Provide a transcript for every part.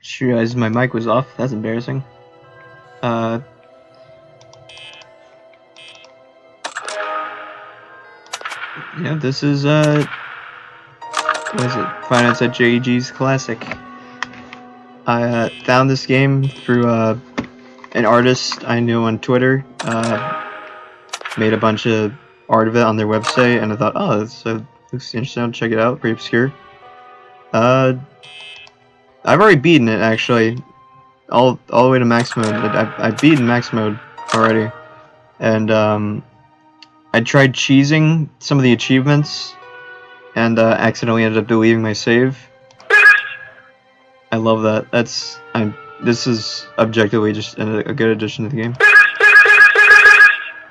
Just realized my mic was off. That's embarrassing. Yeah, this is what is it? Finance at Jaygi's Classic. I found this game through an artist I knew on Twitter. Made a bunch of art of it on their website, and I thought, oh, this looks interesting. I'll check it out. Pretty obscure. I've already beaten it actually, all the way to max mode. I've beaten max mode already, and I tried cheesing some of the achievements, and accidentally ended up deleting my save. I love that. This is objectively just a good addition to the game.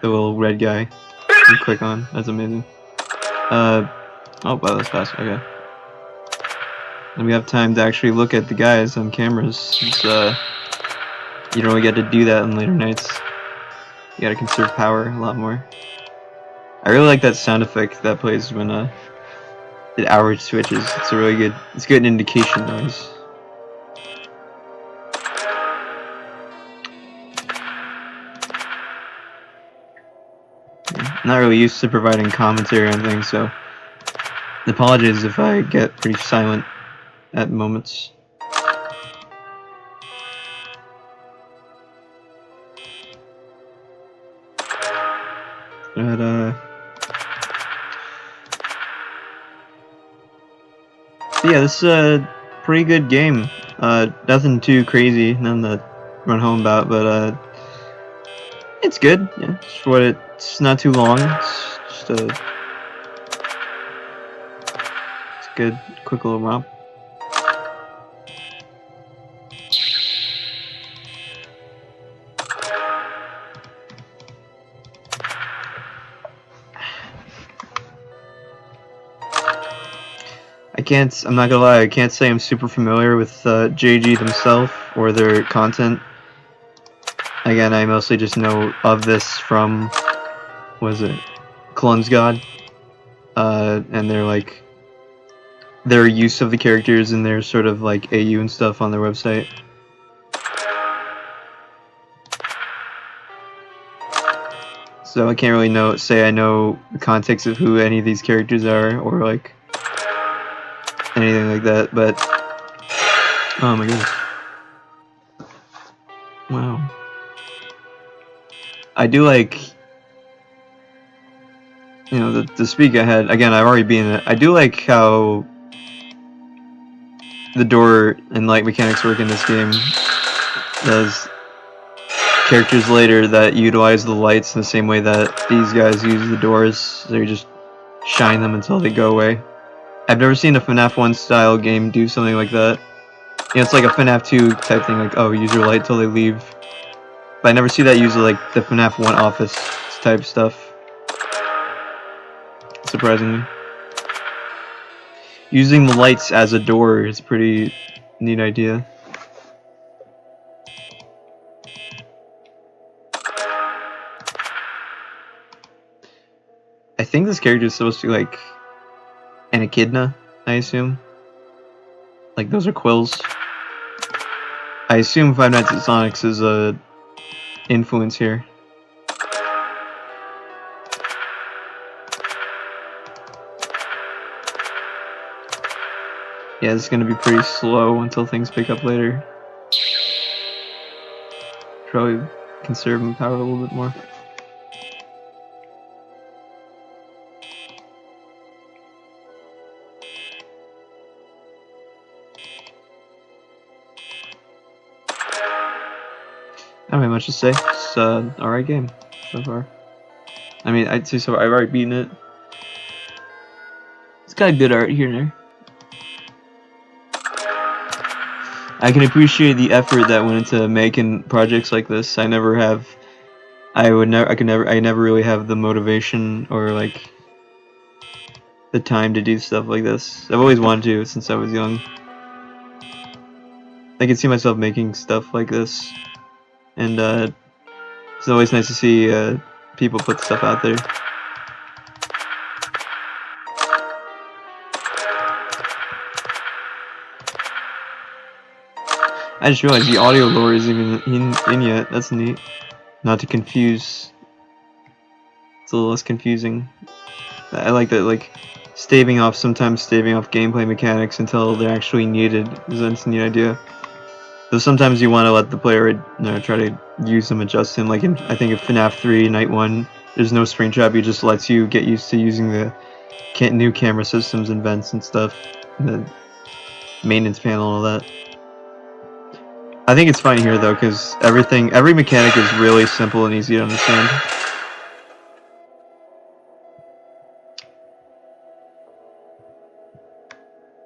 The little red guy you click on. That's amazing. Oh, wow, that's fast. Okay. And we have time to actually look at the guys on cameras. It's, you don't really get to do that in later nights. You gotta conserve power a lot more. I really like that sound effect that plays when it hour switches. It's a really good. It's good indication noise. I'm not really used to providing commentary on things, so apologies if I get pretty silent at moments. But yeah, this is a pretty good game. Nothing too crazy, nothing to run home about, but it's good. Yeah, it's what it's not too long. It's just it's a good, quick little romp. I'm not gonna lie, I can't say I'm super familiar with Jaygi themselves or their content. Again, I mostly just know of this from, what is it, Clone's God, and their use of the characters and their sort of like AU and stuff on their website. So I can't really say I know the context of who any of these characters are or like anything like that, but oh my goodness. Wow. I do like, you know, the speak ahead. Again, I've already been in it. I do like how the door and light mechanics work in this game. There's characters later that utilize the lights in the same way that these guys use the doors. So you just shine them until they go away. I've never seen a FNAF 1 style game do something like that. You know, it's like a FNAF 2 type thing, like, oh, use your light till they leave. But I never see that used like the FNAF 1 office type stuff. Surprisingly. Using the lights as a door is a pretty neat idea. I think this character is supposed to be like an echidna, I assume. Like those are quills. I assume Five Nights at Sonic's is a influence here. Yeah, it's gonna be pretty slow until things pick up later. Probably conserve my power a little bit more. I don't have much to say. It's an alright game so far. I mean, I'd say so. I've already beaten it. It's got good art here and there. I can appreciate the effort that went into making projects like this. I never really have the motivation or like the time to do stuff like this. I've always wanted to since I was young. I can see myself making stuff like this, and it's always nice to see people put stuff out there. I just realized the audio lore isn't even in yet. That's neat. Not to confuse. It's a little less confusing. I like that, like, sometimes staving off gameplay mechanics until they're actually needed. That's a neat idea. Though sometimes you want to let the player, try to use them, adjust them. Like I think in FNAF 3 Night 1, there's no screen trap. He just lets you get used to using the new camera systems and vents and stuff, and the maintenance panel and all that. I think it's fine here though, because every mechanic is really simple and easy to understand.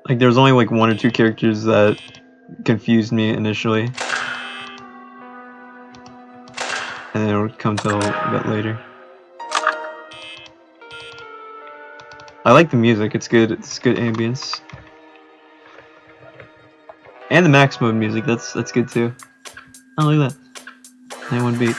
Like there's only like 1 or 2 characters that confused me initially, and then it'll come to a bit later. I like the music, it's good. It's good ambience. And the max mode music, that's good too. Oh, look at that. 91 beat.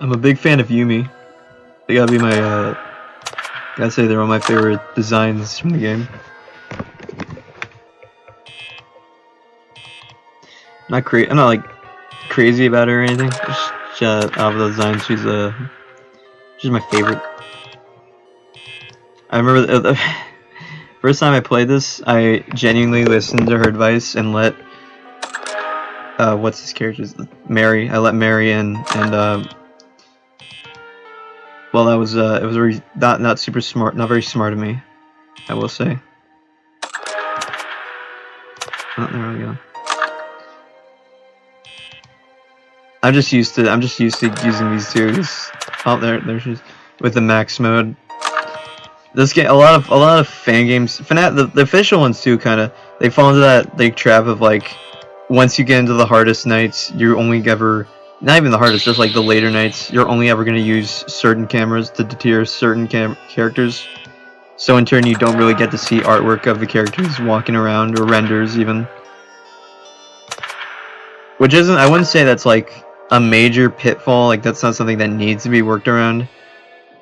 I'm a big fan of Yumi. They gotta be my, gotta say they're one of my favorite designs from the game. I'm not like crazy about her or anything. Just out of the design, she's my favorite. I remember the first time I played this, I genuinely listened to her advice and let what's his character's Mary. I let Mary in, and well, that was it was very not super smart, not very smart of me, I will say. Oh, there we go. I'm just used to using these two. Oh, there she's with the max mode. This game, a lot of fan games, FNAF, the official ones too, they fall into that like trap of like, once you get into the hardest nights, you're only ever, not even the hardest, just like the later nights, you're only ever gonna use certain cameras to deter certain characters. So in turn, you don't really get to see artwork of the characters walking around or renders even. Which isn't, I wouldn't say that's like a major pitfall. Like that's not something that needs to be worked around.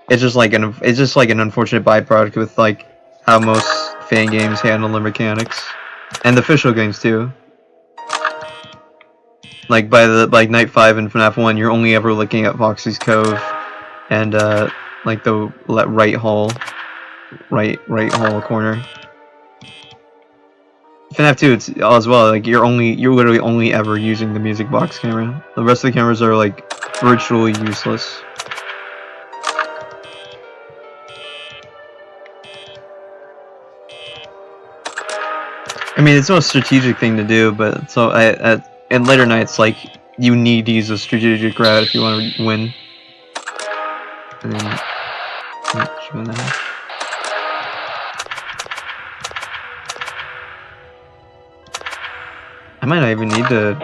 It's just like an unfortunate byproduct with like how most fan games handle the mechanics, and the official games too. Like by night 5 in FNAF 1, you're only ever looking at Foxy's Cove and like the right hall corner. FNAF 2, it's as well. Like you're literally only ever using the music box camera. The rest of the cameras are like virtually useless. I mean, it's not a strategic thing to do, but so in later nights, like you need to use a strategic route if you want to win. And then, I might not even need to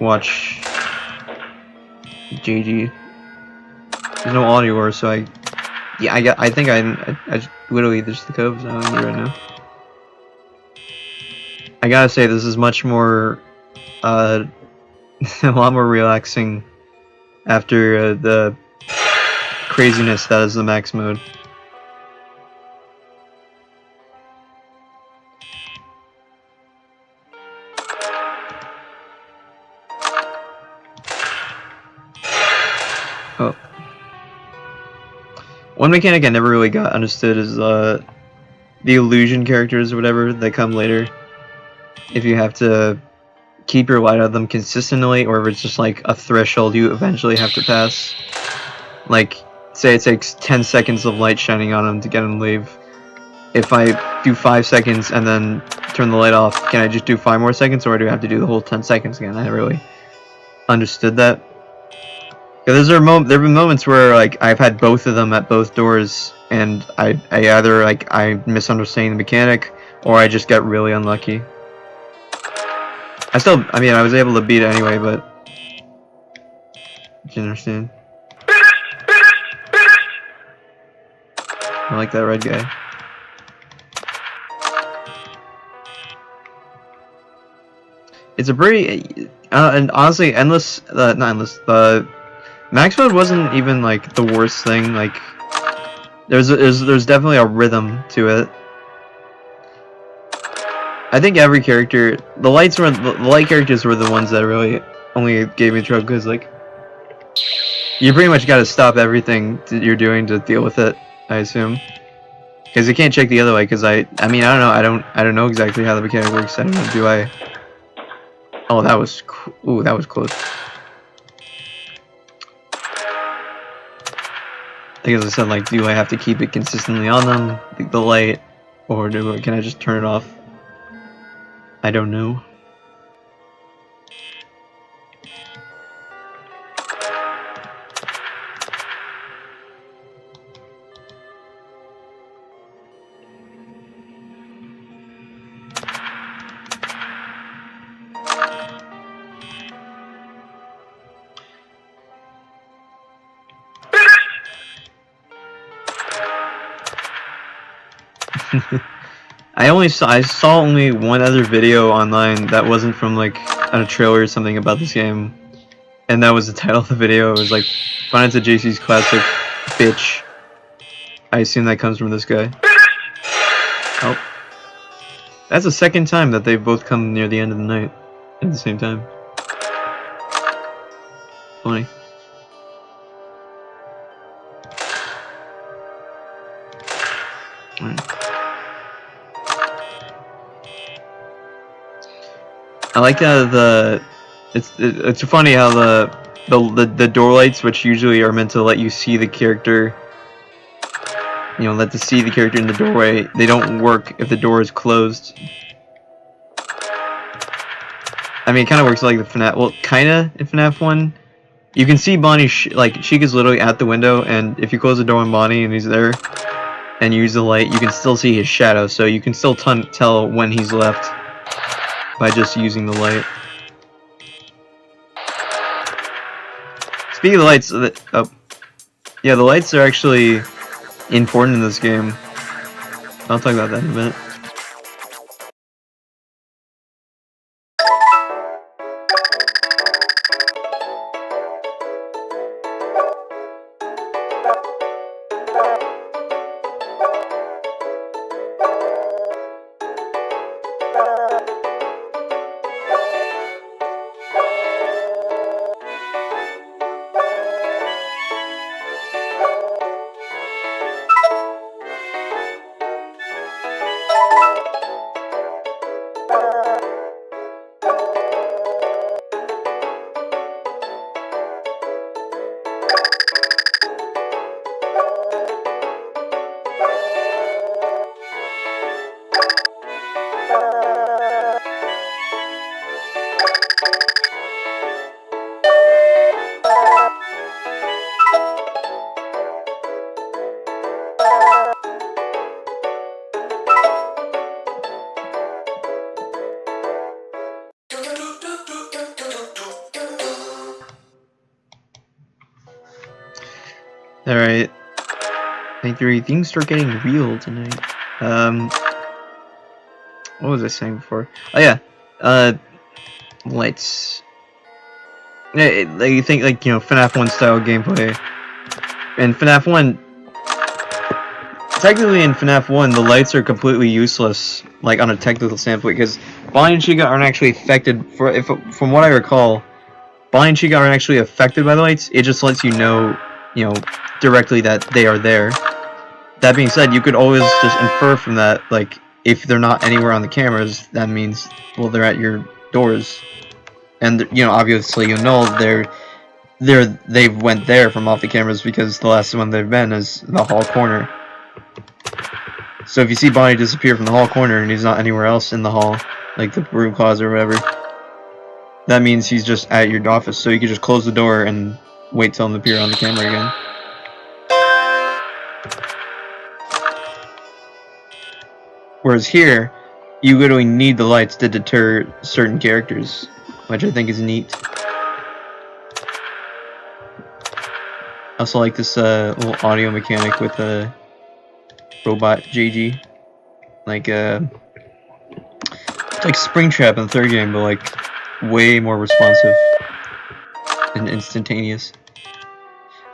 watch Jaygi. There's no audio, so I think I literally just the coves I need right now. I gotta say, this is much more, a lot more relaxing after the craziness that is the max mode. Oh. One mechanic I never really got understood is the illusion characters or whatever that come later. If you have to keep your light out of them consistently, or if it's just like a threshold you eventually have to pass. Like, say it takes 10 seconds of light shining on them to get them to leave. If I do 5 seconds and then turn the light off, can I just do 5 more seconds, or do I have to do the whole 10 seconds again? I never really understood that. There have been moments where like I've had both of them at both doors, and I either like I misunderstand the mechanic, or I just got really unlucky. I mean, I was able to beat it anyway, but you understand. I like that red guy. It's a pretty, and honestly, not endless. The max mode wasn't even like the worst thing. Like, there's definitely a rhythm to it. I think every character, the light characters were the ones that really only gave me trouble, because like you pretty much got to stop everything that you're doing to deal with it. I assume, because you can't check the other way. Because I mean, I don't know. I don't know exactly how the mechanic works. I don't know. Do I? Oh, that was ooh, that was close. Like as I said, like, do I have to keep it consistently on them, the light, or can I just turn it off? I don't know. I saw only one other video online that wasn't from like a trailer or something about this game, and that was the title of the video. It was like Finance at JC's classic, bitch. I assume that comes from this guy. Oh, that's the second time that they've both come near the end of the night at the same time. Funny. Alright. I like how it's funny how the door lights, which usually are meant to let you see the character, you know, let to see the character in the doorway, they don't work if the door is closed. I mean, it kind of works like the FNAF, well, kinda in FNAF 1. You can see Bonnie, like, Sheik is literally at the window, and if you close the door on Bonnie and he's there, and you use the light, you can still see his shadow, so you can still tell when he's left by just using the light. Speaking of the lights, yeah, the lights are actually important in this game. I'll talk about that in a minute. Alright. 23. Things start getting real tonight. What was I saying before? Oh yeah. Lights. Like you think like, you know, FNAF 1 style gameplay. In FNAF 1, technically in FNAF 1, the lights are completely useless, like on a technical standpoint, because Bonnie and Chica aren't actually affected. From what I recall, Bonnie and Chica aren't actually affected by the lights. It just lets you know, directly that they are there. That being said, you could always just infer from that, like, if they're not anywhere on the cameras, that means, well, they're at your doors. And, obviously they went there from off the cameras because the last one they've been is the hall corner. So if you see Bonnie disappear from the hall corner and he's not anywhere else in the hall, like the broom closet or whatever, that means he's just at your office. So you can just close the door and wait till him to appear on the camera again. Whereas here, you literally need the lights to deter certain characters, which I think is neat. I also like this little audio mechanic with a robot Jaygi. Like it's like Springtrap in the third game, but like way more responsive and instantaneous.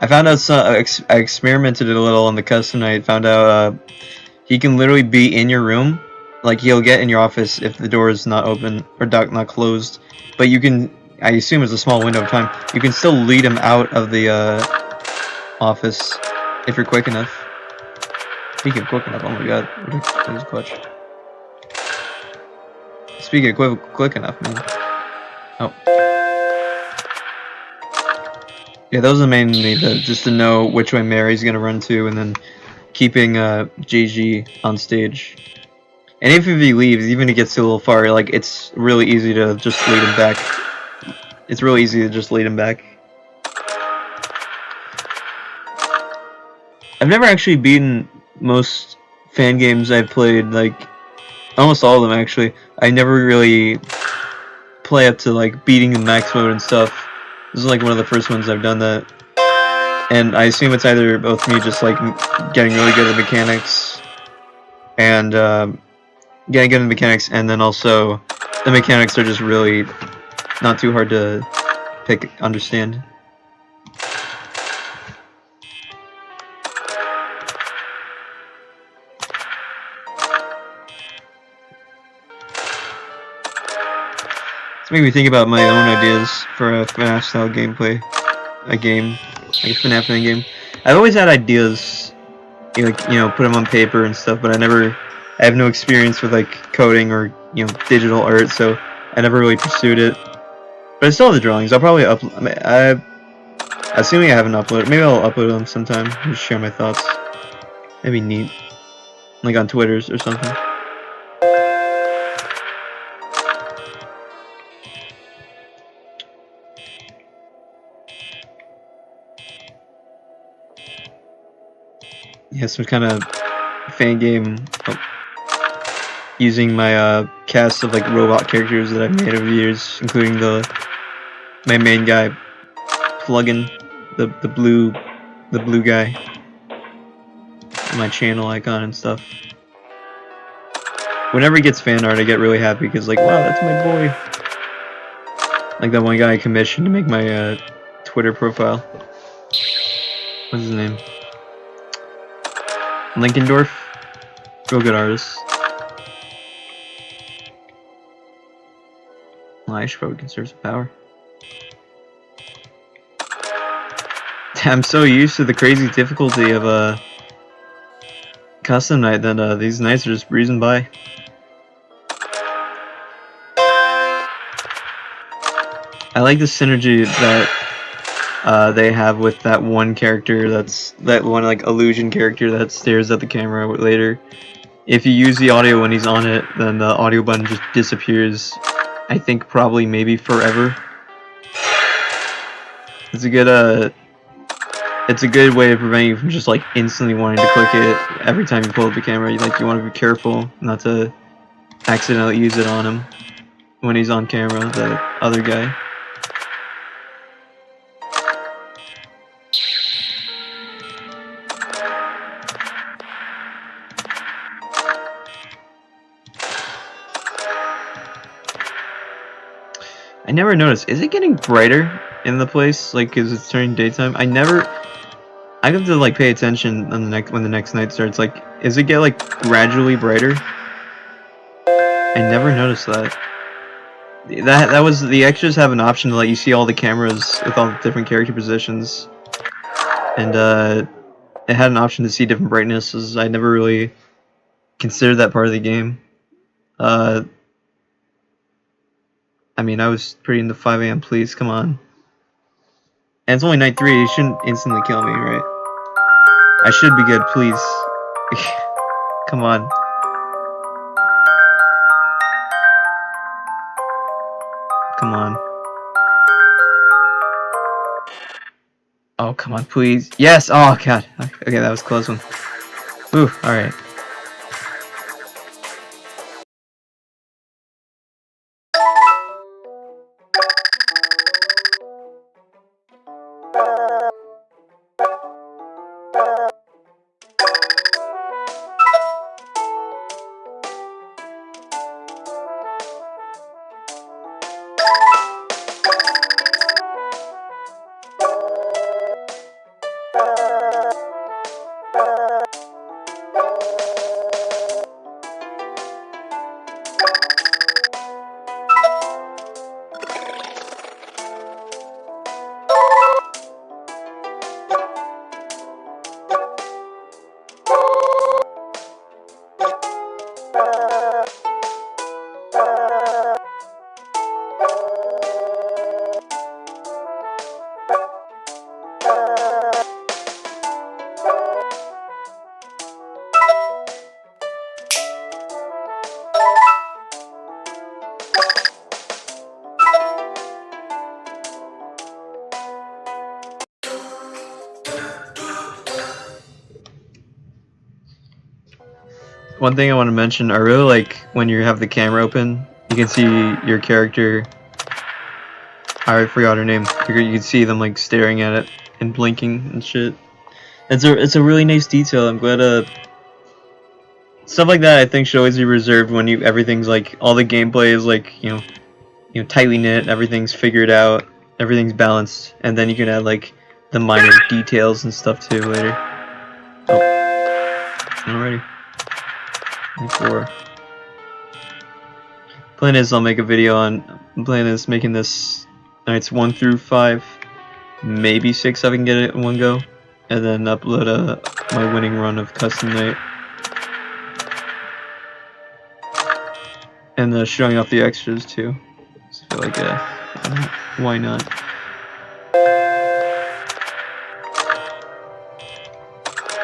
I found out I experimented it a little on the custom night. Found out he can literally be in your room, like he'll get in your office if the door is not open or not closed. But you can, I assume it's a small window of time, you can still lead him out of the office if you're quick enough. Speaking of quick enough, oh my god, what is clutch? Speaking of quick enough, man. Oh. Yeah, those are mainly just to know which way Mary's gonna run to, and then keeping Jaygi on stage. And if he leaves, even if he gets too a little far, like it's really easy to just lead him back. It's really easy to just lead him back. I've never actually beaten most fan games I've played, like almost all of them actually. I never really play up to like beating the max mode and stuff. This is like one of the first ones I've done that. And I assume it's either both me just like getting really good at the mechanics and getting good at the mechanics, and then also the mechanics are just really not too hard to understand. It's made me think about my own ideas for a FNAF style gameplay. Like a FNAF game. I've always had ideas, like, put them on paper and stuff, but I have no experience with like coding or digital art, so I never really pursued it. But I still have the drawings. I'll probably upload. Assuming I haven't uploaded, maybe I'll upload them sometime. Just share my thoughts. That'd be neat, like on Twitter's or something. Yeah, some kind of fan game using my cast of like robot characters that I've made over the years, including my main guy, Plugin, the blue guy, my channel icon and stuff. Whenever he gets fan art, I get really happy because like, wow, that's my boy. Like that one guy I commissioned to make my Twitter profile. What's his name? Linkendorf, real good artist. Well, I should probably conserve some power. I'm so used to the crazy difficulty of custom night that these nights are just breezing by. I like the synergy that they have with that one character that one like illusion character that stares at the camera later. If you use the audio when he's on it, then the audio button just disappears. I think probably maybe forever. It's a good way of preventing you from just like instantly wanting to click it every time you pull up the camera. You want to be careful not to accidentally use it on him when he's on camera, the other guy. I never noticed. Is it getting brighter in the place? Like, is it turning daytime? I have to like pay attention on when the next night starts. Like, is it get like gradually brighter? I never noticed that. That was the extras have an option to let you see all the cameras with all the different character positions, and it had an option to see different brightnesses. I never really considered that part of the game. I mean, I was pretty into 5 a.m. Please, come on. And it's only night 3. You shouldn't instantly kill me, right? I should be good, please. Come on. Come on. Oh, come on, please. Yes! Oh, God. Okay, that was a close one. Ooh, alright. One thing I want to mention, I really like when you have the camera open, you can see your character. I forgot her name. You can see them like staring at it and blinking and shit. It's a really nice detail. I'm glad stuff like that I think should always be reserved when everything's like all the gameplay is like you know tightly knit, everything's figured out, everything's balanced, and then you can add like the minor details and stuff too later. Oh, alrighty. 4. Plan is I'll make a video on. Plan is making this nights 1 through 5, maybe 6 if I can get it in one go, and then upload my winning run of custom night, and showing off the extras too. So I feel like why not?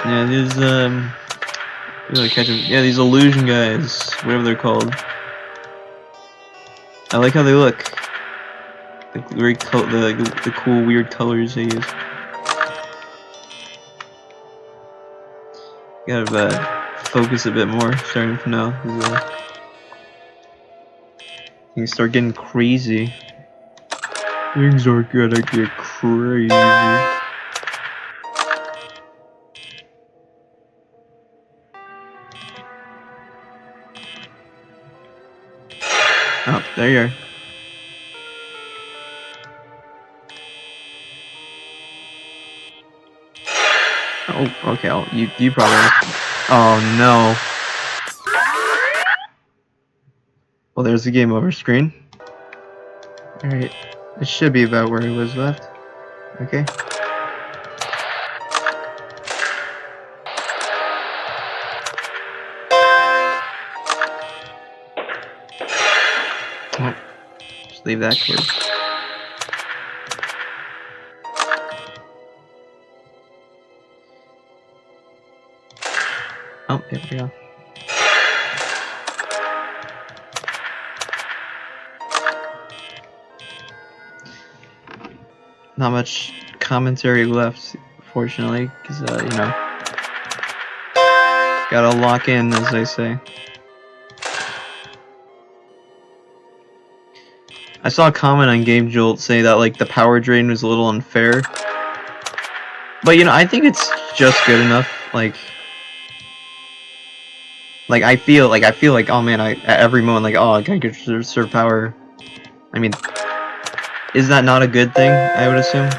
Yeah, these really catching. Yeah, these illusion guys, whatever they're called. I like how they look. The cool weird colors they use. Gotta focus a bit more starting from now. Things start getting crazy. Things are gonna get crazy. Oh, there you are. Oh, okay. You probably. Oh no. Well, there's the game over screen. Alright. It should be about where he was left. Okay. Oh, just leave that closed. Yeah. Not much commentary left, fortunately, because, you know, gotta lock in, as they say. I saw a comment on Game Jolt saying that, like, the power drain was a little unfair. But, you know, I think it's just good enough. Like I feel like, oh man, at every moment, like, oh, I gotta conserve power. I mean, is that not a good thing, I would assume?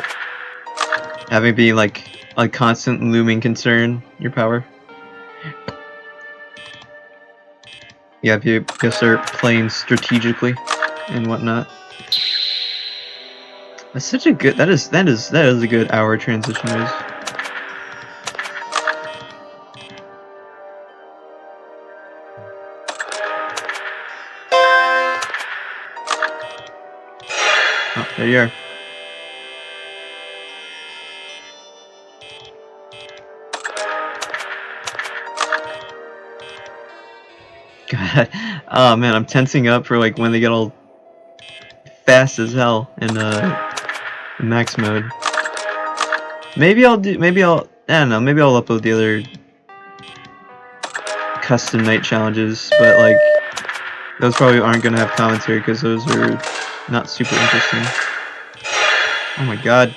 Having be, like, a constant looming concern, your power. Yeah, if you start playing strategically and whatnot. That's such a good, that is a good hour transition noise. Oh, there you are. God, oh man, I'm tensing up for like when they get all fast as hell in max mode. Maybe I don't know, maybe I'll upload the other custom night challenges, but like those probably aren't gonna have commentary because those are not super interesting. Oh my god.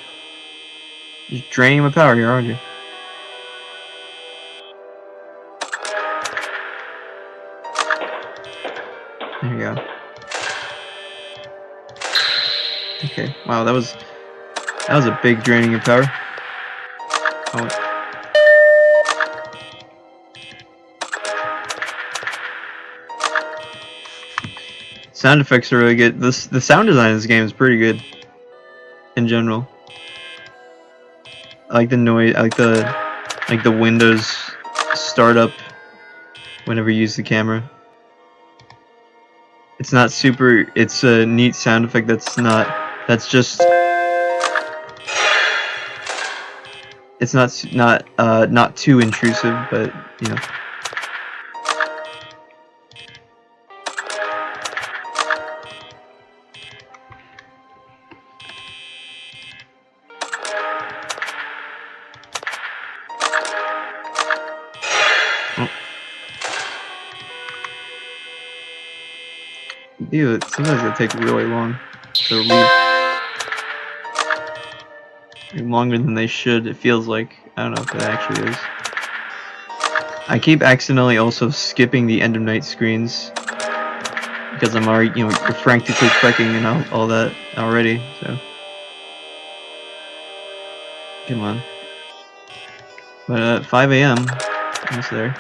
You're draining my power here, aren't you? There you go. Okay. Wow, that was a big draining of power. Oh. Sound effects are really good. The sound design of this game is pretty good in general. I like the noise. I like the Windows startup whenever you use the camera. It's not super. It's a neat sound effect. That's just. It's not too intrusive, but you know. Oh. Dude, sometimes it takes really long to leave. Longer than they should, it feels like. I don't know if it actually is. I keep accidentally also skipping the end of night screens because I'm already, you know, frantically clicking and all that already, so. Come on. But at 5 a.m., almost there.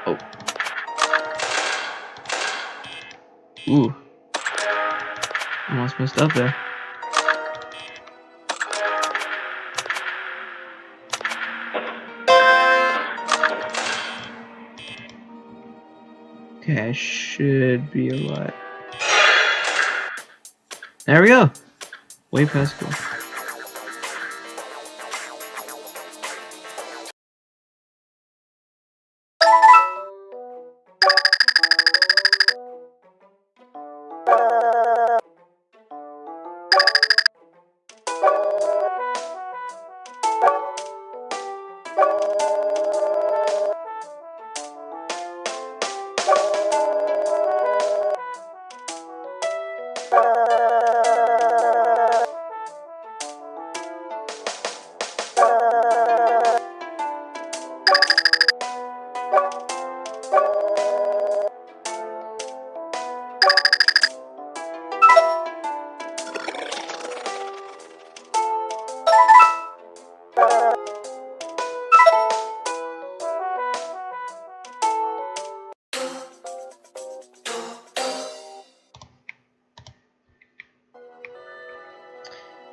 Oh. Ooh. Almost messed up there. Okay, I should be alive. There we go. Way past goal.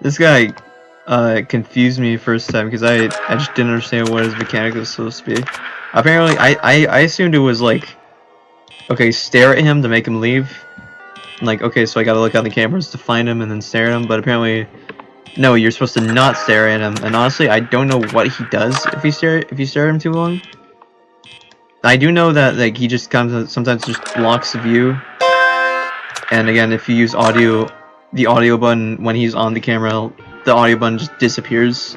This guy confused me first time because I just didn't understand what his mechanic was supposed to be. Apparently, I assumed it was like, okay, stare at him to make him leave. Like, okay, so I gotta look on the cameras to find him and then stare at him, but apparently, no, you're supposed to not stare at him. And honestly, I don't know what he does if you stare at him too long. I do know that like he just sometimes just blocks the view. And again, if you use the audio button when he's on the camera, the audio button just disappears.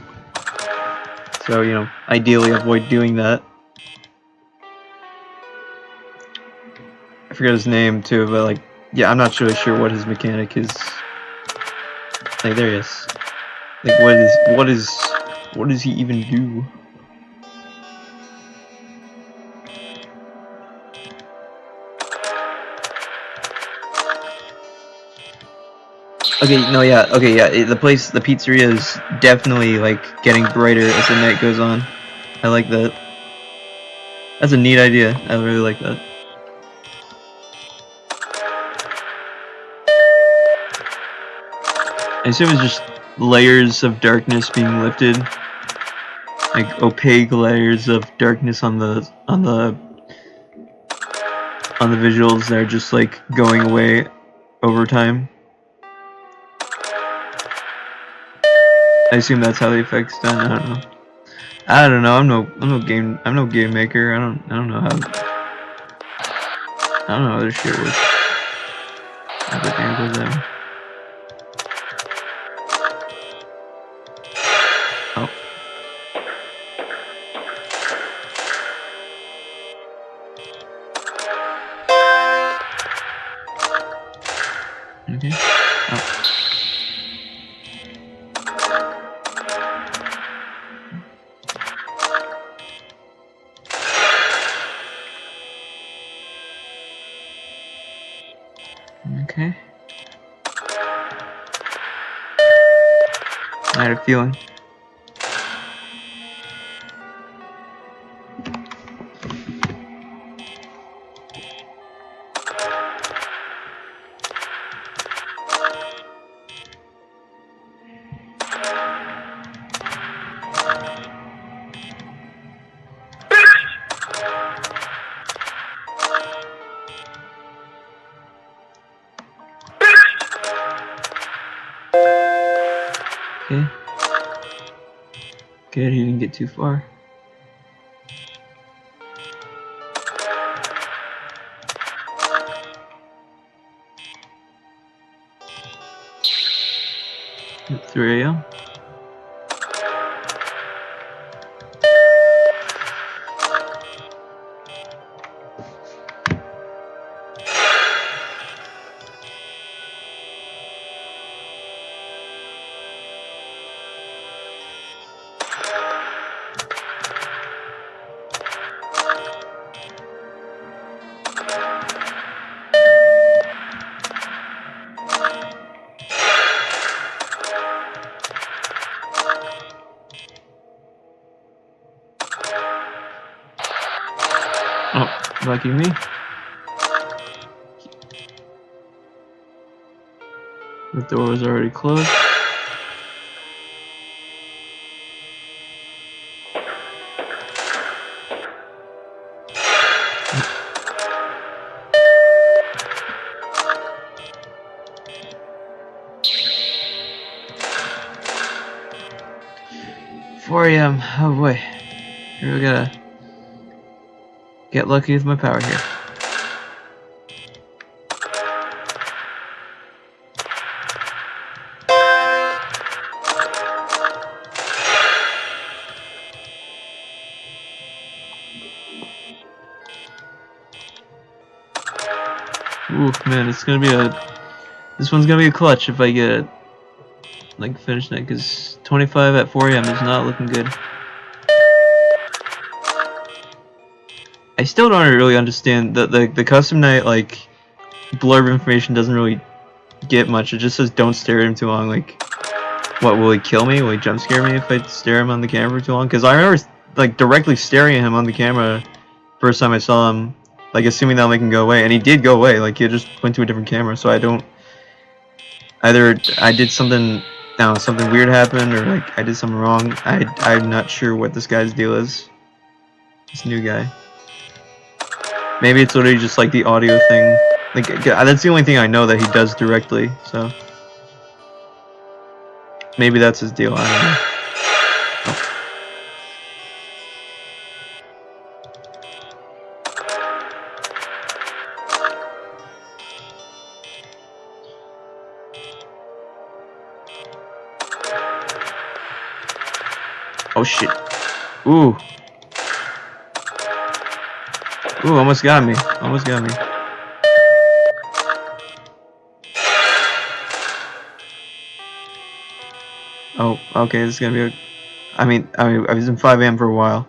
So, you know, ideally avoid doing that. I forget his name too, but like, yeah, I'm not really sure what his mechanic is. Like, there he is. Like, what does he even do? Okay, no, yeah, okay, yeah, the pizzeria is definitely, like, getting brighter as the night goes on. I like that. That's a neat idea. I really like that. I assume it's just layers of darkness being lifted. Like, opaque layers of darkness on the visuals that are just, like, going away over time. I assume that's how the effect's done. I don't know. I don't know. I'm no game maker. I don't know how. I don't know how this shit works. How the game goes down. Oh. Okay. Oh. Okay. I had a feeling. Okay. Good, he didn't get too far. At 3 a.m. 'Oh, lucky me. The door was already closed. Four a.m. Oh boy. Here we gotta get lucky with my power here. Oof, man, it's gonna be this one's gonna be a clutch if I get it. Like, finish it, because 25 at 4 a.m. is not looking good. I still don't really understand the custom night, like, blurb information doesn't really get much. It just says don't stare at him too long. Like, what, will he kill me? Will he jump scare me if I stare at him on the camera for too long? Because I remember, like, directly staring at him on the camera first time I saw him, like, assuming that'll make him go away. And he did go away. Like, he just went to a different camera. So I don't... Either I did something... No, something weird happened, or, like, I did something wrong. I'm not sure what this guy's deal is. This new guy. Maybe it's literally just like the audio thing. Like that's the only thing I know that he does directly. So maybe that's his deal. I don't know. Oh shit. Ooh. Ooh, almost got me. Almost got me. Oh, okay, this is gonna be a... I mean, I was in 5 a.m. for a while.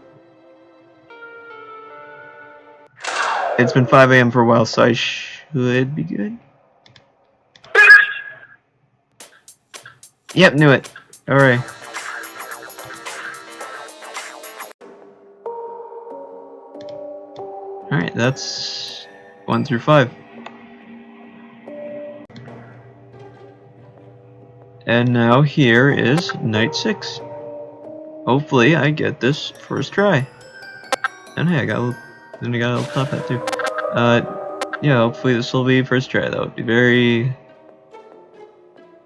It's been 5 a.m. for a while, so I should be good. Yep, knew it. Alright. Alright, that's 1 through 5. And now here is night 6. Hopefully I get this first try. And hey, I got a little top hat too. Yeah, hopefully this will be first try though. It'd be very,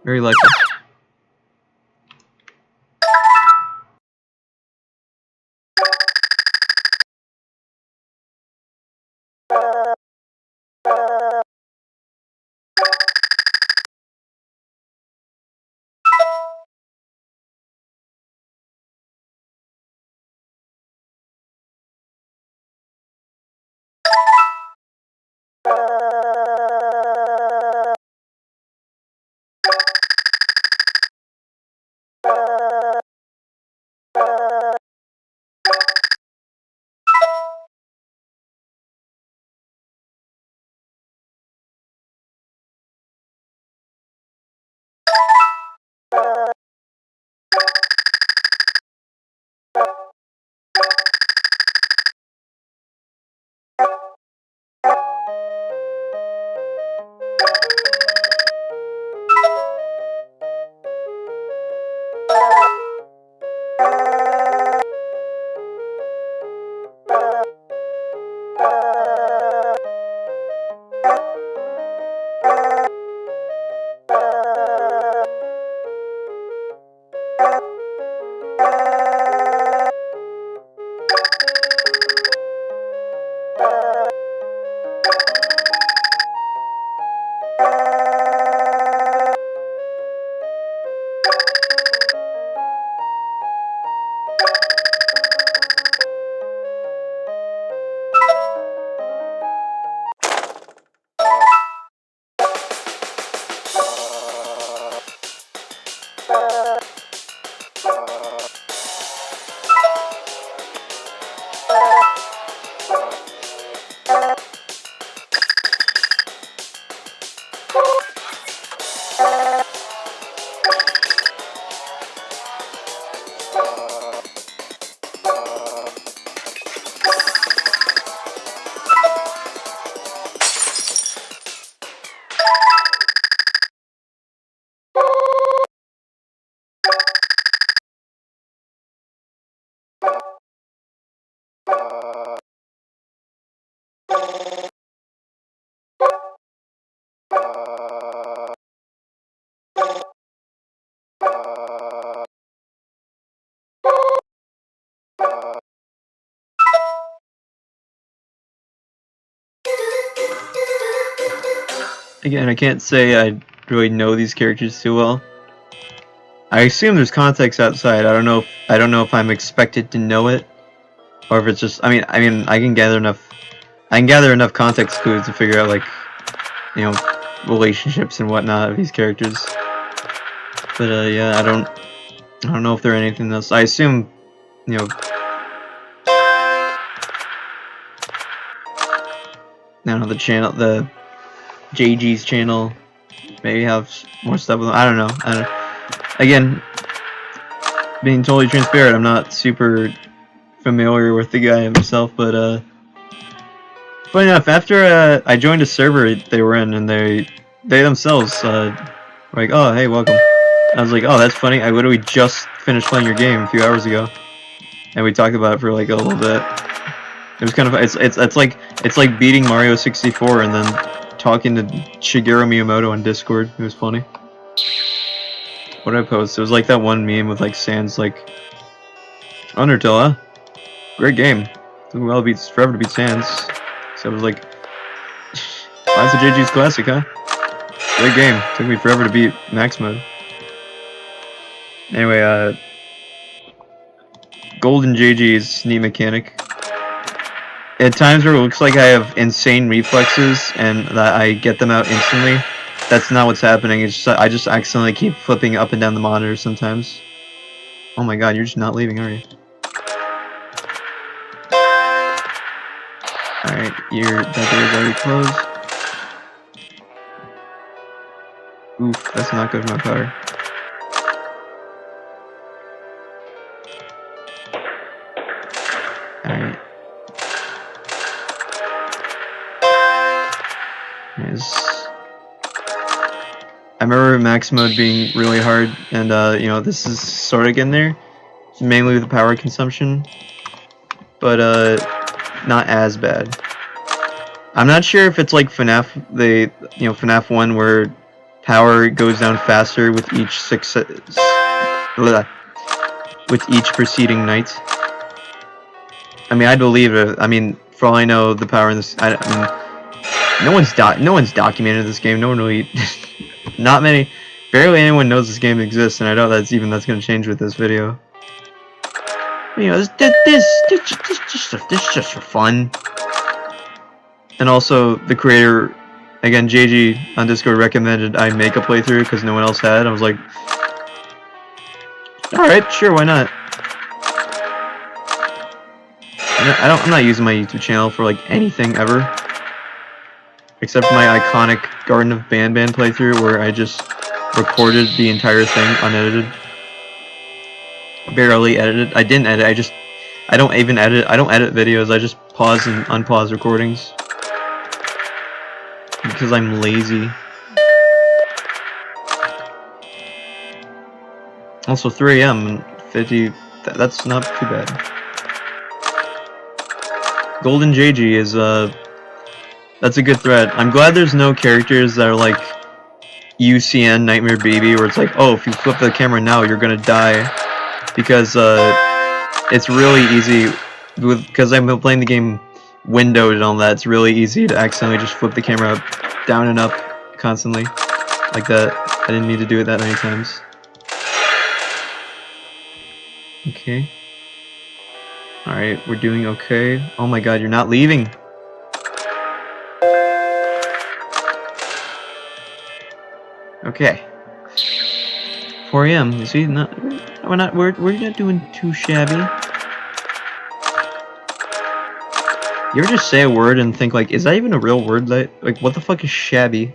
very lucky. Again, I can't say I really know these characters too well. I assume there's context outside. I don't know if I'm expected to know it, or if it's just. I mean, I can gather enough. I can gather enough context clues to figure out, like, you know, relationships and whatnot of these characters. But yeah, I don't know if there are anything else. I assume, you know, I don't know, the channel, the Jaygi's channel, maybe have more stuff with them. I don't know. Again, being totally transparent, I'm not super familiar with the guy himself, but funny enough, after I joined a server they were in, and they themselves were like, "Oh, hey, welcome." I was like, "Oh, that's funny. I literally just finished playing your game a few hours ago," and we talked about it for like a little bit. It was kind of it's like beating Mario 64 and then talking to Shigeru Miyamoto on Discord. It was funny. What did I post? It was like that one meme with like Sans like Undertale, huh? Great game. Took well beats forever to beat Sans. So it was like that's a JG's classic, huh? Great game. Took me forever to beat Max Mode. Anyway, Golden JG's neat mechanic. At times where it looks like I have insane reflexes and that I get them out instantly, that's not what's happening. It's just I just accidentally keep flipping up and down the monitor sometimes. Oh my god, you're just not leaving, are you? Alright, that door is already closed. Oof, that's not good for my power. Alright. I remember max mode being really hard, and you know, this is sort of getting there, mainly with the power consumption, but not as bad. I'm not sure if it's like FNAF, FNAF 1 where power goes down faster with each with each preceding night. I mean, I believe it. I mean, for all I know, the power in this, I mean, no one's documented this game. No one really, not many, barely anyone knows this game exists, and I know that's going to change with this video. You know, this just for fun. And also, the creator, again, Jaygi on Discord recommended I make a playthrough because no one else had. I was like, alright, sure, why not? I'm not using my YouTube channel for like anything ever. Except for my iconic Garden of Banban playthrough where I just recorded the entire thing unedited. Barely edited. I didn't edit, I don't even edit. I don't edit videos, I just pause and unpause recordings. Because I'm lazy. Also 3 AM and 50, that's not too bad. Golden JG is, that's a good thread. I'm glad there's no characters that are like UCN Nightmare Baby where it's like, oh, if you flip the camera now, you're gonna die. Because, it's really easy, because I've been playing the game windowed and all that, it's really easy to accidentally just flip the camera down and up constantly. Like that. I didn't need to do it that many times. Okay. Alright, we're doing okay. Oh my god, you're not leaving! Okay. 4 AM, you see? We're not doing too shabby. You ever just say a word and think like, is that even a real word? Like, what the fuck is shabby?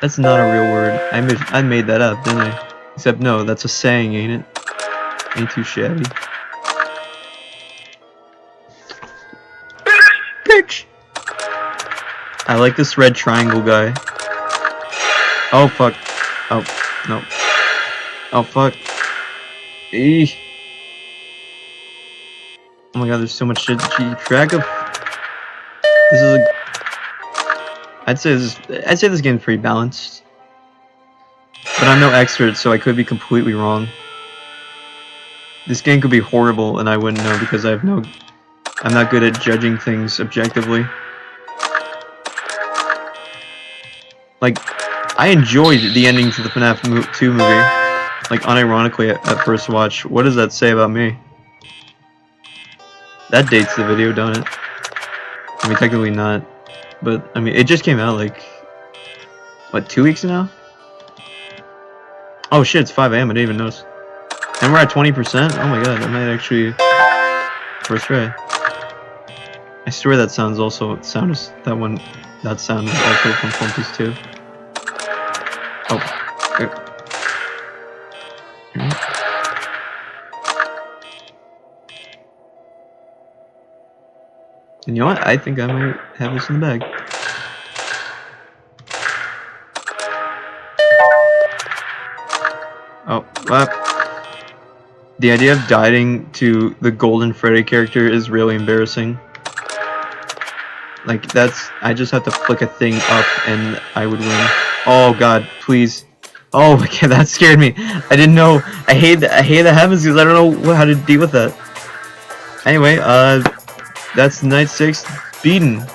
That's not a real word. I made that up, didn't I? Except no, that's a saying, ain't it? Ain't too shabby. Bitch! I like this red triangle guy. Oh fuck. Oh, no. Oh fuck. Eee. Oh my god, there's so much shit to keep track of. This is a... I'd say this game's pretty balanced. But I'm no expert, so I could be completely wrong. This game could be horrible and I wouldn't know because I'm not good at judging things objectively. Like, I enjoyed the ending to the FNAF 2 movie. Like, unironically at first watch. What does that say about me? That dates the video, don't it? I mean, technically not. But, I mean, it just came out, like... What, 2 weeks now? Oh shit, it's 5 AM, I didn't even notice. And we're at 20%? Oh my god, that might actually... First try. I swear that sound was also from Flunkies 2. Oh. Okay. And you know what? I think I might have this in the bag. Oh, what? The idea of dying to the Golden Freddy character is really embarrassing. Like, I just have to flick a thing up and I would win. Oh god, please. Oh, okay, that scared me. I didn't know. I hate that happens because I don't know how to deal with that. Anyway, that's night 6 beaten.